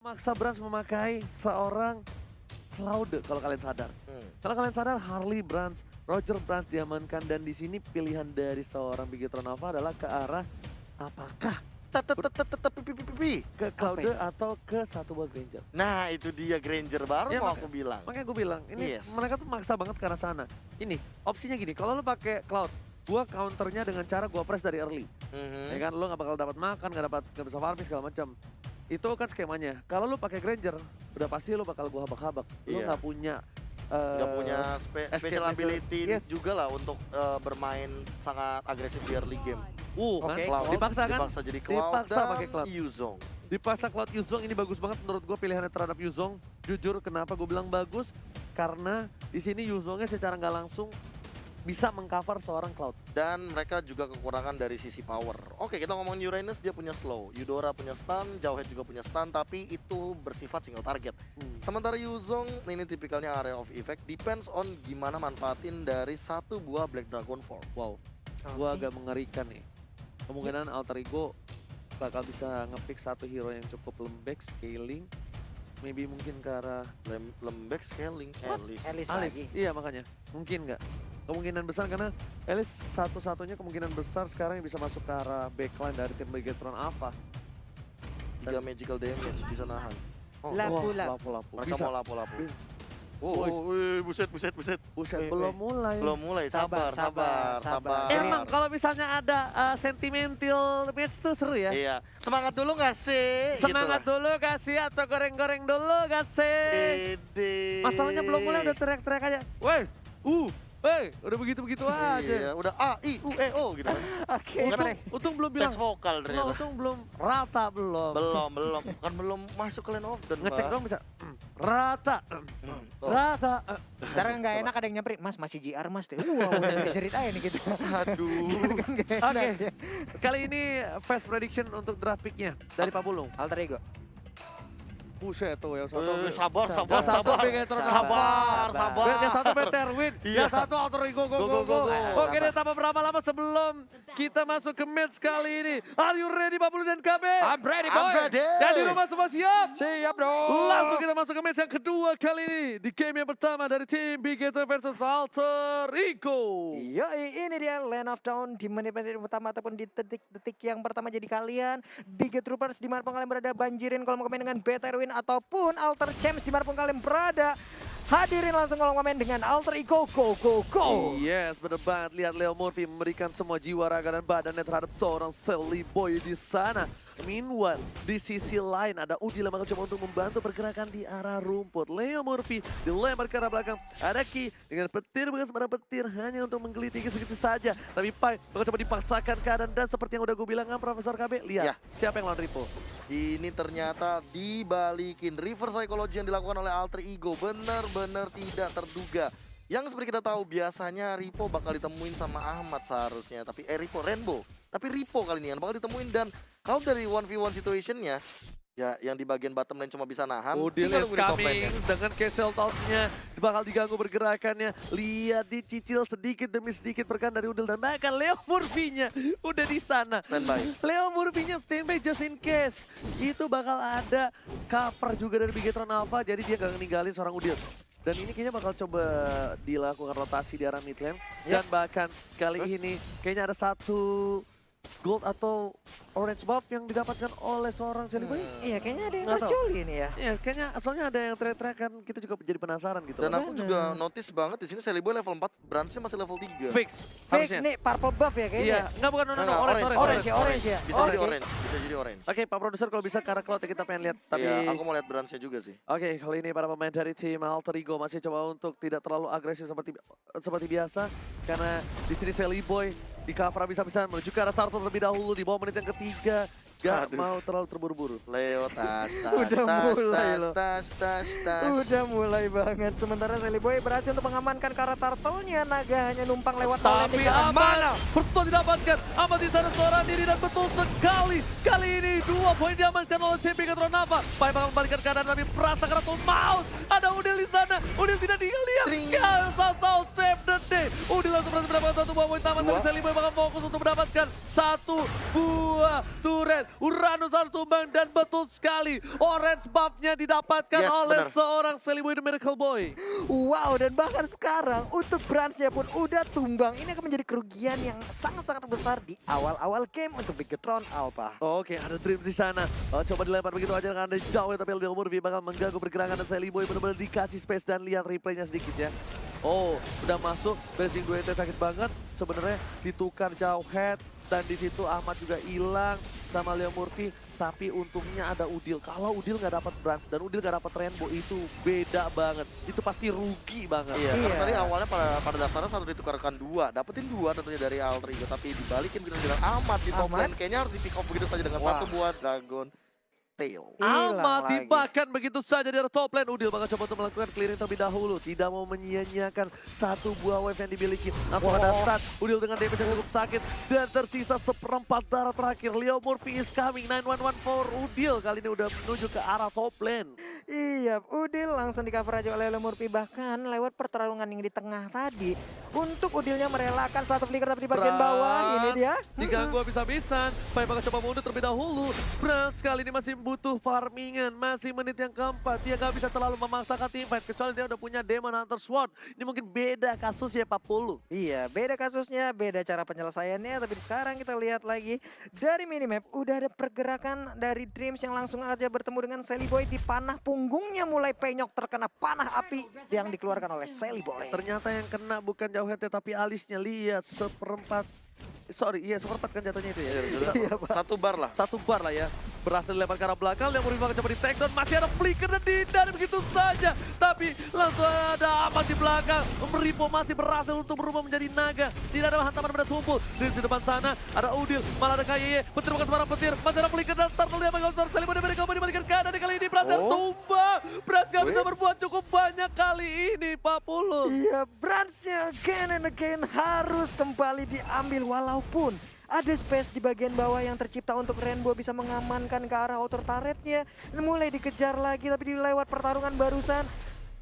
Maksa Brands memakai seorang Cloud kalau kalian sadar. Kalau kalian sadar Harley Brands, Roger Brands diamankan dan di sini pilihan dari seorang Bigetron Alpha adalah ke arah apakah ke Cloud atau ke satu buah Granger. Nah itu dia Granger baru Ya, mau aku bilang. Makanya gue bilang ini Yes. mereka tuh maksa banget ke arah sana. Ini opsinya gini, kalau lu pakai Cloud, gua counternya dengan cara gua press dari early. Ya kan, lu gak bakal dapat makan, gak bisa farming segala macam. Itu kan skemanya. Kalau lu pakai Granger, udah pasti lu bakal gua habak-habak. Lu Iya. gak punya Nggak punya special escape ability yes. juga lah untuk bermain sangat agresif di early game. kan? Oke. Cloud Dipaksa kan? Dipaksa jadi Cloud Dipaksa dan pakai Cloud. Yuzong. Dipaksa Cloud Yuzong ini bagus banget menurut gue pilihannya terhadap Yuzong. Jujur kenapa gue bilang bagus? Karena di sini Yuzongnya secara nggak langsung bisa mengcover seorang Cloud. Dan mereka juga kekurangan dari sisi power. Oke, kita ngomongin Uranus, dia punya slow. Eudora punya stun, Jawhead juga punya stun, tapi itu bersifat single target. Sementara Yuzong, ini tipikalnya area of effect, depends on gimana manfaatin dari satu buah Black Dragon Form. Wow, gue agak mengerikan nih. Kemungkinan Alter Ego bakal bisa ngepick satu hero yang cukup lembek, scaling. Maybe mungkin ke arah Lembek scaling, Alice. Alice Alice. lagi. Iya makanya, mungkin nggak? Kemungkinan besar karena Alice satu-satunya kemungkinan besar sekarang yang bisa masuk ke arah backline dari tim Bigetron Alpha. 3 magical damage bisa nahan. Oh, Lapu-lapu. Lapu-lapu. mereka Bisa. mau lapu-lapu. Bisa. Buset. Buset, Wih, belum mulai. Belum mulai, sabar. Emang kalau misalnya ada sentimental match tuh seru ya? Iya, semangat dulu gak sih? Semangat dulu kasih atau goreng-goreng dulu kasih. Ide. Masalahnya belum mulai udah teriak-teriak aja. Weh, udah begitu-begitu aja. Iya, udah A, I, U, E, O gitu kan. Oke. Untung belum bilang. Tes vokal ternyata. Untung belum rata belum. Belum. Kan belum masuk ke lane of dan Ngecek dong bisa. Rata. Oh. Rata. Ntar nggak enak ada yang nyamperin, Mas masih JR Mas deh. Wah, udah jerit-jerit aja nih kita. Aduh. Oke. Kali ini fast prediction untuk draft pick-nya dari Pak Bulung. Alter Ego. Buset tuh yang satu. Sabar. Yang satu Bigetron Alpha. Sabar. Yang satu Peter Win, Iya. yang satu Alter Ego, go. Oke deh, tanpa berlama-lama sebelum kita masuk ke match kali ini. Are you ready Pak Bulung dan KB? I'm ready boy. Dan di rumah semua siap? Siap bro. Langsung kita masuk ke match yang kedua kali ini. Di game yang pertama dari tim Bigetron versus Alter Ego. Yoi, ini dia Land of Dawn di menit-menit pertama ataupun di detik-detik yang pertama jadi kalian. Biget Troopers dimanapun kalian berada banjirin kolom komen dengan BTR Win ataupun Alter Champs dimanapun kalian berada. Hadirin langsung kolom komen dengan Alter Ego, go. Yes, bener banget. Lihat Leo Murphy memberikan semua jiwa, raga, dan badannya terhadap seorang Sally Boy di sana. Meanwhile, di sisi lain ada Udil yang bakal coba untuk membantu pergerakan di arah rumput. Leo Murphy dilempar ke arah belakang. Ada Ki dengan petir, bukan sembarang petir, hanya untuk menggelitiki segitu saja. Tapi Pai bakal coba dipaksakan keadaan dan seperti yang udah gue bilang kan Profesor KB, lihat Ya. siapa yang lawan Ripo. Ini ternyata dibalikin. Reverse psychology yang dilakukan oleh Alter Ego benar-benar tidak terduga. Yang seperti kita tahu biasanya Ripo bakal ditemuin sama Ahmad seharusnya. Tapi Rainbow. Tapi Ripo kali ini yang bakal ditemuin dan kalau dari 1v1 situationnya ya yang di bagian bottom lane cuma bisa nahan. Udil tinggal is nunggu di top coming lane-nya. dengan castle top-nya bakal diganggu pergerakannya. Lihat dicicil sedikit demi sedikit pergerakan dari Udil dan bahkan Leo Murphy-nya udah di sana. Standby. Leo Murphy-nya standby just in case. Itu bakal ada cover juga dari Bigetron Alpha jadi dia gak ninggalin seorang Udil. Dan ini kayaknya bakal coba dilakukan rotasi di arah mid lane. Dan bahkan kali ini kayaknya ada satu gold atau orange buff yang didapatkan oleh seorang Sally Boy. Iya, kayaknya ada yang Nggak tahu. tercoli ini ya. Iya, kayaknya soalnya ada yang teriak-teriak kan kita juga jadi penasaran gitu. Dan aku Bener. juga notice banget di sini Sally Boy level 4, Brands-nya masih level 3. Fix. Fix harusnya. nih, purple buff ya kayaknya. Iya, enggak bukan no, Enggak, orange. Orange ya. Bisa jadi Oke. orange, bisa jadi orange. Oke, Pak Produser kalau bisa ke arah Cloud ya kita pengen lihat. Tapi Iya, aku mau lihat Brands-nya juga sih. Oke, kali ini para pemain dari tim Alter Ego masih coba untuk tidak terlalu agresif seperti biasa karena di sini Sally Boy di cover bisa-bisa menuju ke arah turtle terlebih dahulu di bawah menit yang ketiga. Gak Aduh. mau terlalu terburu-buru. Leo tas. Udah mulai loh. Tas. Udah mulai banget. Sementara Sally Boy berhasil untuk mengamankan ke arah turtle-nya. Naga hanya numpang lewat Tapi lane ke arah mana. Pertol didapatkan. Amat di sana seorang diri dan betul sekali. Kali ini 2 poin diamankan oleh CP Bigetron Alpha. Pai bakal membalikan keadaan tapi merasa keratul maut. Ada Udil di sana. Udil tidak tinggal diam. South save the day. Udil langsung berhasil mendapatkan 1 buah poin taman. Tapi Sally Boy bakal fokus untuk mendapatkan 1 buah turret. Uranus harus tumbang dan betul sekali. Orange buff-nya didapatkan Yes, oleh benar. seorang Celiboy The Miracle Boy. Wow, dan bahkan sekarang untuk Brans-nya pun udah tumbang. Ini akan menjadi kerugian yang sangat-sangat besar di awal-awal game untuk Bigetron Alpha. Oke, ada Dreams di sana. Coba dilempar begitu aja dengan ada jauh ya, tapi Leo Murphy bakal mengganggu pergerakan dan Celiboy benar-benar dikasih space dan lihat replaynya sedikit ya. Oh, udah masuk, blessing 2 sakit banget. Sebenarnya ditukar jauh head dan di situ Ahmad juga hilang sama Leo Murphy. Tapi untungnya ada Udil. Kalau Udil nggak dapat Brans dan Udil nggak dapat Rainbow itu beda banget. Itu pasti rugi banget. Iya, karena Iya. tadi awalnya pada dasarnya satu ditukarkan 2, dapetin 2 tentunya dari Alter Ego, tapi dibalikin begitu dengan Ahmad di top Ahmad? lane. Kayaknya harus di pick off begitu saja dengan Wah. satu buat Dragon Tail. Hilang Ahmad lagi. dimakan begitu saja di top lane. Udil bakal coba untuk melakukan clearing terlebih dahulu. Tidak mau menyia-nyiakan satu buah wave yang dimiliki. Langsung ada stun. Udil dengan damage yang cukup sakit. Dan tersisa seperempat darah terakhir. Leo Murphy is coming. 911 for Udil. Kali ini udah menuju ke arah top lane. Iya, Udil langsung di cover aja oleh Leo Murphy. Bahkan lewat pertarungan yang di tengah tadi. Untuk Udilnya merelakan satu flicker tapi di bagian bawah. Ini dia. Diganggu habis-habisan. Pai bakal coba mundur terlebih dahulu. Brans kali ini masih butuh farmingan. Masih menit yang keempat. Dia gak bisa terlalu memaksakan teamfight. Kecuali dia udah punya Demon Hunter Sword. Ini mungkin beda kasus ya Pak Pulu. Iya, beda kasusnya, beda cara penyelesaiannya. Tapi sekarang kita lihat lagi dari minimap. Udah ada pergerakan dari Dreams yang langsung aja bertemu dengan Celiboy. Di panah punggungnya mulai penyok terkena panah api yang dikeluarkan oleh Celiboy. Ternyata yang kena bukan jauh headnya tapi alisnya. Lihat seperempat. Sorry, iya seperempat kan jatuhnya itu ya. Iya, Pak. Satu bar lah. Satu bar lah ya. Berhasil dilempar ke arah belakang. Yang Murphy coba di take down. Masih ada flicker dan dihindari begitu saja. Tapi langsung ada Ahmad di belakang. Ripo masih berhasil untuk berubah menjadi naga. Tidak ada hantaman pada tumpul. Di depan sana ada Udil. Malah ada KYY. Petir bukan sembarang petir. Masih ada flicker dan start terlihat bagi Onsor. Celiboy dari mereka dibalikan keadaan kali ini. Brans harus tumbang. Brans gak bisa berbuat cukup banyak kali ini Pak Pulu. Iya, Brans-nya again and again harus kembali diambil walaupun ada space di bagian bawah yang tercipta untuk Rainbow bisa mengamankan ke arah outer turret-nya. Mulai dikejar lagi tapi dilewat pertarungan barusan.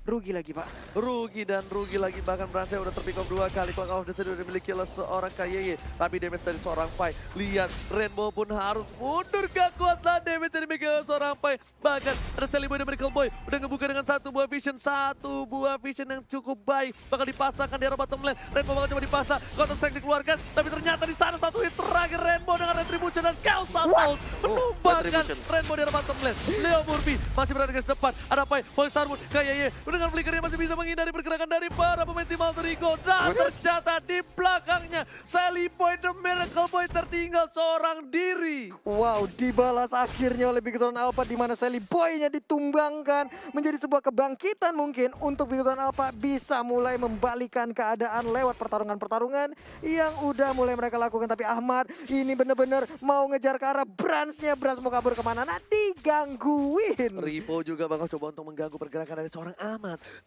Rugi lagi, Pak. Rugi dan rugi lagi, bahkan Brans udah terpick off 2 kali. Clock of the City udah dimiliki oleh seorang KYY. Tapi damage dari seorang Pai. Lihat, Rainbow pun harus mundur. Gak kuat lah damage yang dimiliki oleh seorang Pai. Bahkan ada Celiboy dan Miracle Boy. Udah ngebuka dengan satu buah vision. Satu buah vision yang cukup baik. Bakal dipasangkan di arah bottom lane. Rainbow bakal coba dipasang. Counter strike dikeluarkan. Tapi ternyata di sana satu hit terakhir Rainbow dengan Retribution dan Chaos Out. Menumbangkan Rainbow di arah bottom lane. Leo Murphy masih berada di garis depan. Ada Pai, Boy Starwood, KYY. Dengan flickernya masih bisa menghindari pergerakan dari para pemain tim Alter Ego. Dan ternyata di belakangnya Celiboy The Miracle Boy tertinggal seorang diri. Wow, dibalas akhirnya oleh Bigetron Alpha di mana Celiboy-nya ditumbangkan menjadi sebuah kebangkitan mungkin untuk Bigetron Alpha bisa mulai membalikan keadaan lewat pertarungan-pertarungan yang udah mulai mereka lakukan. Tapi Ahmad ini bener-bener mau ngejar ke arah Brans-nya. Brans mau kabur kemana? Nah, digangguin. Ripo juga bakal coba untuk mengganggu pergerakan dari seorang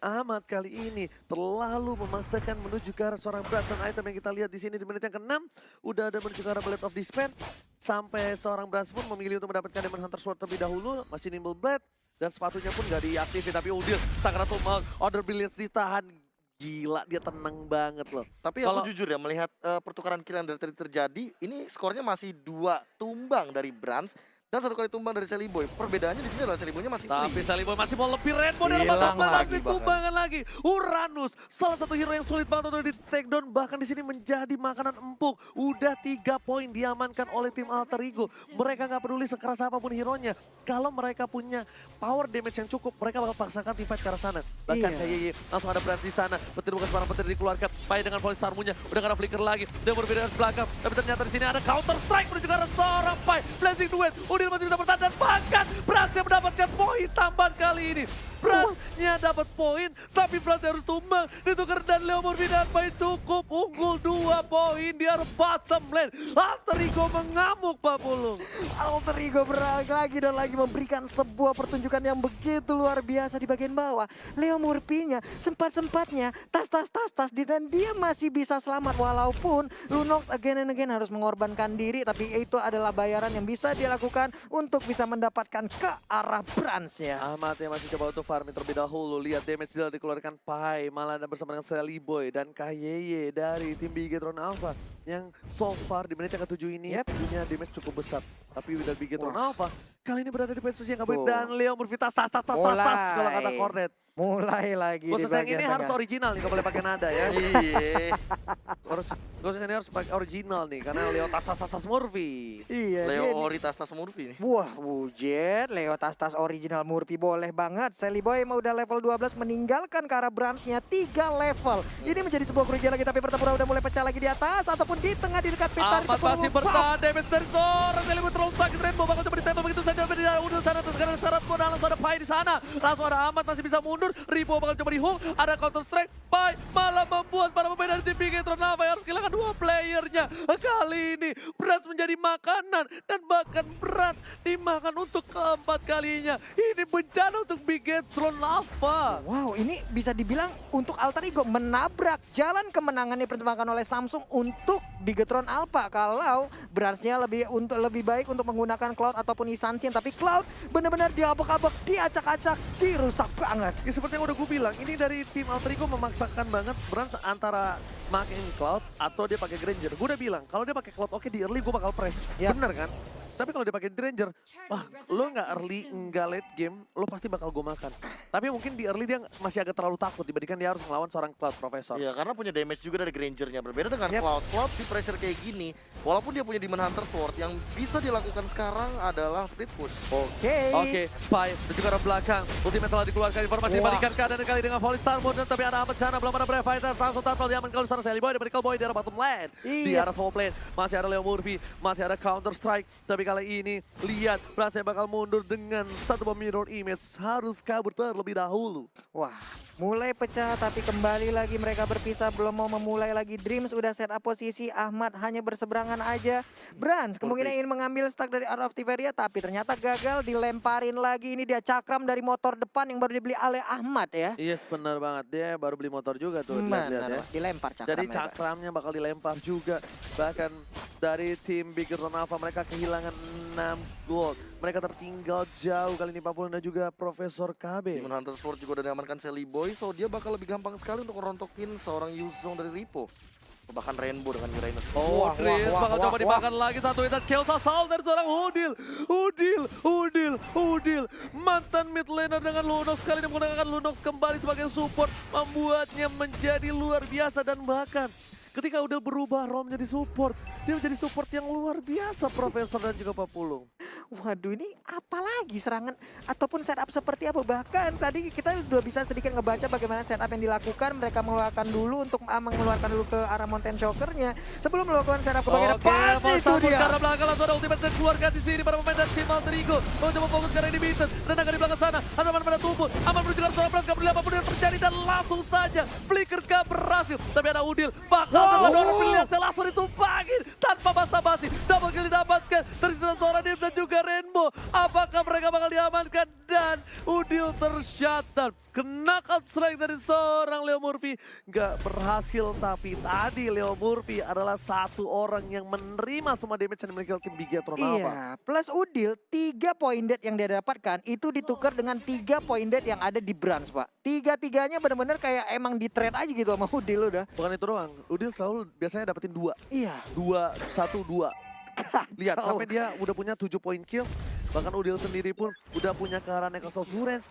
Ahmad kali ini terlalu memaksakan menuju ke arah seorang Brans, dan item yang kita lihat di sini di menit yang ke-6 udah ada menuju ke arah Blade of Despair. Sampai seorang Brans pun memilih untuk mendapatkan Demon Hunter Sword terlebih dahulu, masih Nimble Blade dan sepatunya pun gak diaktifin. Tapi Udil Sakratul Maut, Order Brilliance ditahan. Gila, dia tenang banget loh. Tapi Kalau- aku jujur ya, melihat pertukaran kill yang dari tadi terjadi, ini skornya masih 2 tumbang dari Brans dan 1 kali tumbang dari Celiboy. Perbedaannya di sini adalah Celiboy-nya masih Tapi clean. Celiboy masih mau lebih. Rainbow dalam Hilang babak balas lagi ditumbangan lagi. Uranus, salah satu hero yang sulit banget untuk di take down. Bahkan di sini menjadi makanan empuk. Udah 3 poin diamankan oleh tim Alter Ego. Mereka nggak peduli sekeras apapun hero-nya. Kalau mereka punya power damage yang cukup, mereka bakal paksakan teamfight ke arah sana. Bahkan Iya. KYY langsung ada Brans di sana. Petir bukan sembarang petir dikeluarkan. Pai dengan voice starmunya. Udah ada flicker lagi. Dia berbeda dari belakang. Tapi ternyata di sini ada counter strike menuju ke arah seorang Pai. Blazing Duet. Udil masih bisa bertahan dan bahkan Brans yang mendapatkan poin tambahan kali ini. Brans-nya dapat poin, tapi Brans harus tumbang. Ditukar dan Leo Murphy dan Pai cukup unggul 2 poin di arah bottom lane. Alter Ego mengamuk Pak Pulung. Alter Ego lagi dan lagi memberikan sebuah pertunjukan yang begitu luar biasa di bagian bawah. Leo Murphy-nya sempat-sempatnya tas dan dia masih bisa selamat walaupun Lunox again and again harus mengorbankan diri, tapi itu adalah bayaran yang bisa dia lakukan untuk bisa mendapatkan ke arah Brans. Brans-nya. Ahmad yang masih coba untuk farming terlebih dahulu. Lihat damage deal dikeluarkan Pai. Malah ada bersama dengan Sally Boy dan KYY dari tim Bigetron Alpha. Yang so far di menit yang ke-7 ini punya damage cukup besar. Tapi with Bigetron Alpha kali ini berada di posisi yang gak baik. Dan Leo Murphy tas kalau kata Cornet. Mulai lagi di Khusus yang bagian ini tengah. harus original nih, gak boleh pakai nada ya. Iya. Khusus ini harus pakai original nih, karena Leo tas Murphy. Iya, Leo dia Ori tas Murphy nih. Wah, bujet. Leo tas original Murphy boleh banget. Sally Boy mau udah level 12 meninggalkan ke arah Brans-nya 3 level. Ini menjadi sebuah kerugian lagi, tapi Pertapura udah mulai pecah lagi di atas ataupun di tengah di dekat pintar. Ahmad masih bertahan, damage dari seorang Sally Boy terlalu sakit. Rainbow bakal coba ditembak begitu saja. Udah sana, terus sekarang syarat pun langsung ada Pai di sana. Langsung ada Ahmad masih bisa mundur. Ripo bakal coba di-hook, ada counter strike. Pai malah membuat para pemain dari tim Bigetron Alpha yang harus kehilangan 2 playernya. Kali ini Brans menjadi makanan dan bahkan Brans dimakan untuk keempat kalinya. Ini bencana untuk Bigetron Alpha. Wow, ini bisa dibilang untuk Alter Ego menabrak jalan kemenangan yang dipertimbangkan oleh Samsung untuk Bigetron Alpha. Kalau Brans-nya lebih baik untuk menggunakan Cloud ataupun Isansin, tapi Cloud benar-benar diabak-abak, diacak-acak, dirusak banget. Ya seperti yang udah gue bilang, ini dari tim Alter Ego memaksakan banget Brans antara makin Cloud atau dia pakai Granger. Gue udah bilang, kalau dia pakai Cloud oke di early gue bakal press. Yap. Bener kan? Tapi kalau dia pakai Granger, wah lo nggak early, nggak late game, lo pasti bakal gue makan. Tapi mungkin di early dia masih agak terlalu takut dibandingkan dia harus melawan seorang Cloud Professor. Iya, karena punya damage juga dari Grangernya. Berbeda dengan Yep. Cloud. Cloud di pressure kayak gini, walaupun dia punya Demon Hunter Sword, yang bisa dilakukan sekarang adalah split push. Oke, Pai dan juga ada belakang. Ultimate telah dikeluarkan, informasi balikan keadaan kali dengan Volley Star Mode. Tapi ada Ahmad sana, belum ada Brave Fighter. Langsung tackle diaman kalau Star Sally Boy, ada Medical Boy di arah bottom lane. Di arah top lane, masih ada Leo Murphy, masih ada Counter Strike. Tapi kali ini, lihat Brans bakal mundur dengan satu bom mirror image. Harus kabur terlebih dahulu. Wah, mulai pecah tapi kembali lagi mereka berpisah, belum mau memulai lagi. Dreams udah set up posisi, Ahmad hanya berseberangan aja. Brans kemungkinan ingin mengambil stack dari Art of Tiberia, tapi ternyata gagal, dilemparin lagi. Ini dia cakram dari motor depan yang baru dibeli oleh Ahmad ya. Yes, benar banget. Dia baru beli motor juga tuh. Lihat-lihat ya. Dilempar cakram. Jadi cakramnya bakal dilempar juga. Bahkan dari tim Bigetron Alpha mereka kehilangan 6 gold. Mereka tertinggal jauh kali ini Papua dan juga Profesor KB. Demon Hunter Sword juga udah diamankan Sally Boy, so dia bakal lebih gampang sekali untuk merontokin seorang Yuzong dari Ripo. Bahkan Rainbow dengan Uranus. Oh, Chris bakal coba dimakan lagi satu hit kill asal dari seorang Udil. Mantan mid laner dengan Lunox kali ini menggunakan Lunox kembali sebagai support. Membuatnya menjadi luar biasa dan bahkan ketika udah berubah role menjadi support, dia menjadi support yang luar biasa Profesor dan juga Papulung. Waduh, ini apalagi serangan ataupun setup seperti apa? Bahkan tadi kita udah bisa sedikit ngebaca bagaimana setup yang dilakukan. Mereka mengeluarkan dulu untuk mengeluarkan dulu ke arah Mountain Choker-nya sebelum melakukan setup ke bagian depan. Itu dia. Karena belakang langsung ada ultimate dan keluarga di sini para pemain dari tim Alter Ego. Mencoba fokus karena ini Beaten. Renangkan di belakang sana. Hadapan pada tubuh. Aman menuju ke arah seorang Brans. Gak peduli apapun yang terjadi dan langsung saja flicker gak berhasil. Tapi ada Udil. Bakal mendorong pilihan saya langsung ditumpakin tanpa basa-basi. Double kill didapatkan. Tersisa seorang Dim dan juga Rainbow. Apakah mereka bakal diamankan? Dan Udil tershutdown. Knockout strike dari seorang Leo Murphy. Gak berhasil, tapi tadi Leo Murphy adalah satu orang yang menerima semua damage yang dimiliki oleh tim Bigetron Alpha. Iya, plus Udil 3 point dead yang dia dapatkan itu ditukar dengan 3 point dead yang ada di Brans, Pak. Tiga-tiganya benar-benar kayak emang di trade aja gitu sama Udil udah. Bukan itu doang, Udil selalu biasanya dapetin 2. Iya. 2, 1, 2. Lihat, sampai dia udah punya 7 point kill. Bahkan Udil sendiri pun udah punya ke arah Necklace of Durance.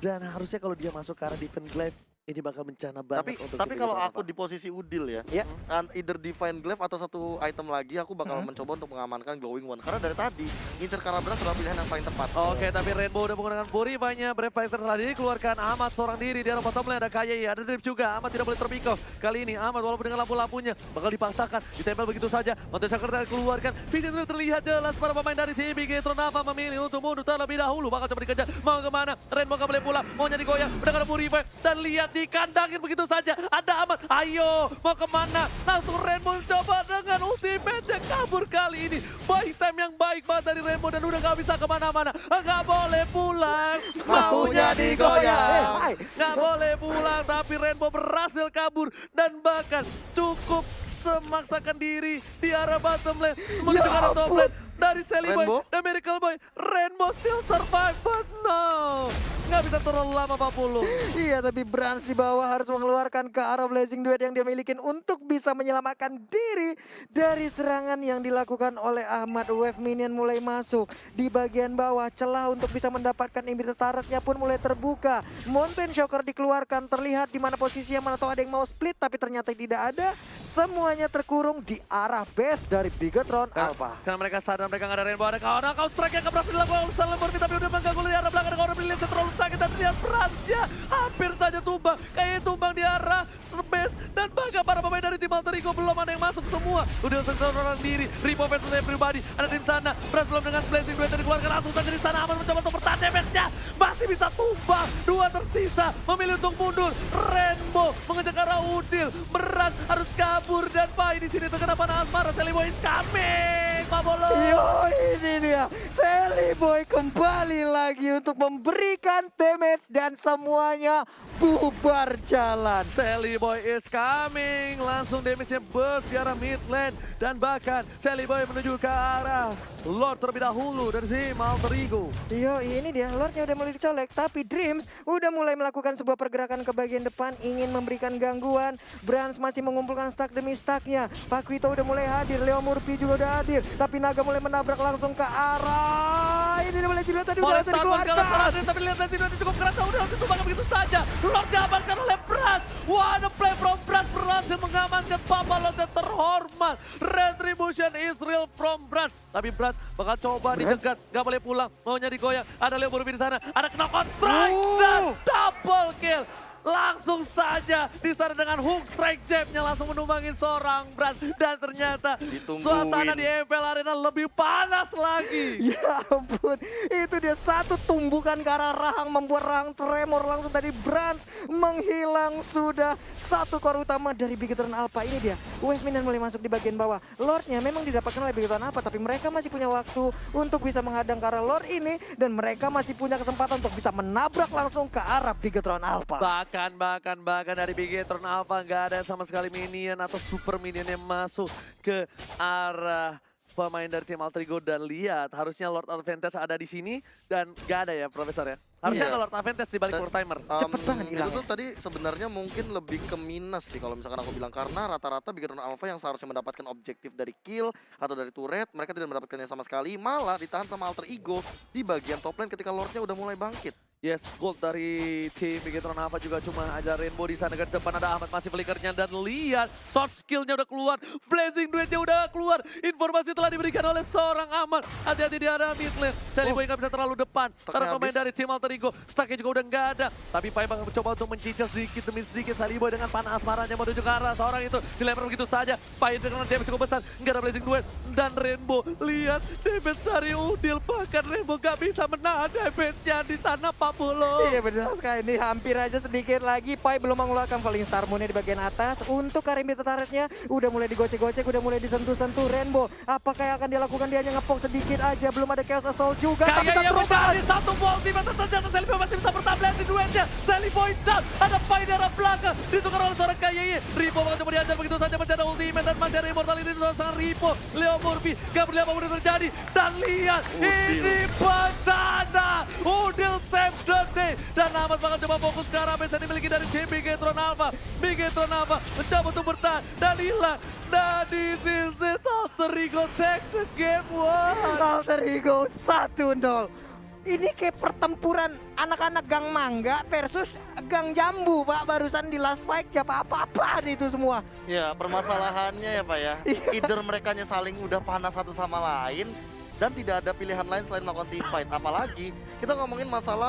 Dan harusnya kalau dia masuk ke arah Defend Glaive, ini bakal bencana banget untuk Tapi tim kalau Bigetron aku Alpha. di posisi Udil ya, Ya. either Divine Glaive atau satu item lagi, aku bakal mencoba untuk mengamankan Glowing One. Karena dari tadi, ngincer Karabras adalah pilihan yang paling tepat. Oke, tapi Rainbow udah menggunakan Purify-nya. Brave Fighter telah dikeluarkan. Ahmad seorang diri di arah bottom lane. Ada KYY, ada Drip juga. Ahmad tidak boleh terpick off. Kali ini Ahmad walaupun dengan lampu-lampunya bakal dipaksakan. Ditempel begitu saja. Mountain Shaker dikeluarkan. Vision itu terlihat jelas para pemain dari tim Bigetron Alpha memilih untuk mundur terlebih dahulu. Bakal coba dikejar. Mau kemana? Rainbow gak boleh pulang. Maunya digoyang. Udah ada Purify. Dan lihat dikandangin begitu saja. Ada Ahmad. Ayo, mau kemana? Langsung Rainbow coba dengan ultimate yang kabur kali ini. Buy time yang baik banget dari Rainbow dan udah gak bisa kemana-mana. Gak boleh pulang. Maunya digoyang. Gak boleh pulang, tapi Rainbow berhasil kabur dan bahkan cukup memaksakan diri di arah bottom lane menuju ke arah top lane dari Sally Boy Rainbow. dan Miracle Boy. Rainbow still survive, but no, nggak bisa terlalu lama 40. Iya, tapi Brans di bawah harus mengeluarkan ke arah Blazing Duet yang dia milikin untuk bisa menyelamatkan diri dari serangan yang dilakukan oleh Ahmad. Wave minion mulai masuk di bagian bawah, celah untuk bisa mendapatkan immediate turretnya pun mulai terbuka. Mountain Shocker dikeluarkan, terlihat di mana posisinya, mana tahu ada yang mau split tapi ternyata tidak ada. Semuanya terkurung di arah base dari Bigetron Alpha. Karena mereka sadar mereka nggak ada Rainbow, ada kawan kau strike yang berhasil dilakukan oleh Salemurfi tapi udah mengganggu di arah belakang. Kau udah brilliant terlalu sakit dan lihat Bransnya hampir saja tumbang. Kayaknya tumbang di arah base dan bahkan para pemain dari tim Alter Ego belum ada yang masuk semua. Udah seorang diri, Ripo versus everybody ada di sana. Brans belum dengan Blazing Duet dikeluarkan langsung saja di sana. Aman mencoba untuk bertahan, damage-nya masih bisa tumbang. Dua tersisa memilih untuk mundur. Rainbow mengejar ke arah Udil. Brans harus kabur dan Pai di sini terkena panah asmara. Sally Boy is coming, Pak Bolo. Yo, ini dia Sally Boy kembali lagi untuk memberikan damage dan semuanya bubar jalan. Sally Boy is coming, langsung damage-nya burst di arah mid lane. Dan bahkan Sally Boy menuju ke arah Lord terlebih dahulu dari tim Alter Ego. Yo, ini dia Lordnya udah mulai dicolek, tapi Dreams udah mulai melakukan sebuah pergerakan ke bagian depan, ingin memberikan gangguan. Brans masih mengumpulkan stack demi stacknya. Pakuito udah mulai hadir, Leo Murphy juga udah hadir, tapi Naga mulai menabrak langsung ke arah. Ini dia mulai cerita tadi udah dikeluarkan. Tapi lihat dari sini cukup keras, udah ditumbang begitu saja. Lord diamankan oleh Brans. What a play from Brans, berhasil mengamankan Papa Lord yang terhormat. Retribution is real from Brans. Tapi Brans bakal coba dicegat, nggak boleh pulang, maunya digoyang. Ada Leo Murphy di sana, ada knock on strike dan double kill. Langsung saja di sana dengan hook strike jab-nya langsung menumbangin seorang Brans. Dan ternyata suasana di MPL Arena lebih panas lagi. Ya ampun, itu dia satu tumbukan ke arah Rahang, membuat Rahang tremor langsung tadi. Brans menghilang sudah satu core utama dari Bigetron Alpha. Ini dia, Wave Minion mulai masuk di bagian bawah. Lordnya memang didapatkan oleh Bigetron Alpha, tapi mereka masih punya waktu untuk bisa menghadang ke arah Lord ini. Dan mereka masih punya kesempatan untuk bisa menabrak langsung ke arah Bigetron Alpha. Bahkan dari Bigetron Alpha nggak ada sama sekali minion atau super minion yang masuk ke arah pemain dari tim Alter Ego. Dan lihat, harusnya Lord Advantage ada di sini dan nggak ada ya Profesor ya. Harusnya ada Lord Advantage di balik timer. Cepet banget Itu hilangnya. tuh tadi sebenarnya mungkin lebih ke minus sih kalau misalkan aku bilang. Karena rata-rata Bigetron Alpha yang seharusnya mendapatkan objektif dari kill atau dari turret, mereka tidak mendapatkannya sama sekali. Malah ditahan sama Alter Ego di bagian top lane ketika Lordnya udah mulai bangkit. Yes, gold dari tim Bigetron Alpha juga cuma ada Rainbow di sana. Garis depan ada Ahmad masih flickernya dan lihat short skillnya udah keluar, Blazing Duetnya udah keluar. Informasi telah diberikan oleh seorang Ahmad. Hati-hati di arah mid lane. Sally Boy nggak bisa terlalu depan karena pemain dari tim Alter Ego stacknya juga udah nggak ada. Tapi Pai bakal mencoba untuk mencicil sedikit demi sedikit. Sally Boy dengan panah asmaranya menuju ke arah seorang itu, dilempar begitu saja. Pai dengan damage cukup besar, nggak ada Blazing Duet dan Rainbow. Lihat damage dari Udil, bahkan Rainbow nggak bisa menahan damage-nya di sana Pak Bolo. Iya benar sekali, ini hampir aja sedikit lagi. Pai belum mengeluarkan Falling Star Moon-nya di bagian atas. Untuk Karimbi turretnya udah mulai digocek-gocek, udah mulai disentuh-sentuh. Rainbow, apakah yang akan dilakukan? Dia hanya ngepok sedikit aja, belum ada Chaos Assault juga. Tapi Kayaknya tetap mencari satu ultimate ternyata Sally Boy masih bisa bertahan Blazing Duetnya. Sally Boy down, ada Pai di arah belakang, ditukar oleh seorang KYY. Ripo bakal coba diajar begitu saja, masih ada ultimate dan masih ada immortality di seorang Ripo. Leo Murphy, gak peduli apapun yang terjadi. Dan lihat, ini bencana. Udil save the day. Dan Ahmad bakal coba fokus ke arah base yang dimiliki dari tim Bigetron Alpha. Bigetron Alpha mencoba untuk bertahan dan hilang. Dan di sisi Alter Ego take the game one. Alter Ego 1-0. Ini kayak pertempuran anak-anak Gang Mangga versus Gang Jambu, Pak. Barusan di last fight ya apa-apa itu semua. Ya permasalahannya ya Pak ya, either mereka saling udah panas satu sama lain dan tidak ada pilihan lain selain melakukan team fight. Apalagi kita ngomongin masalah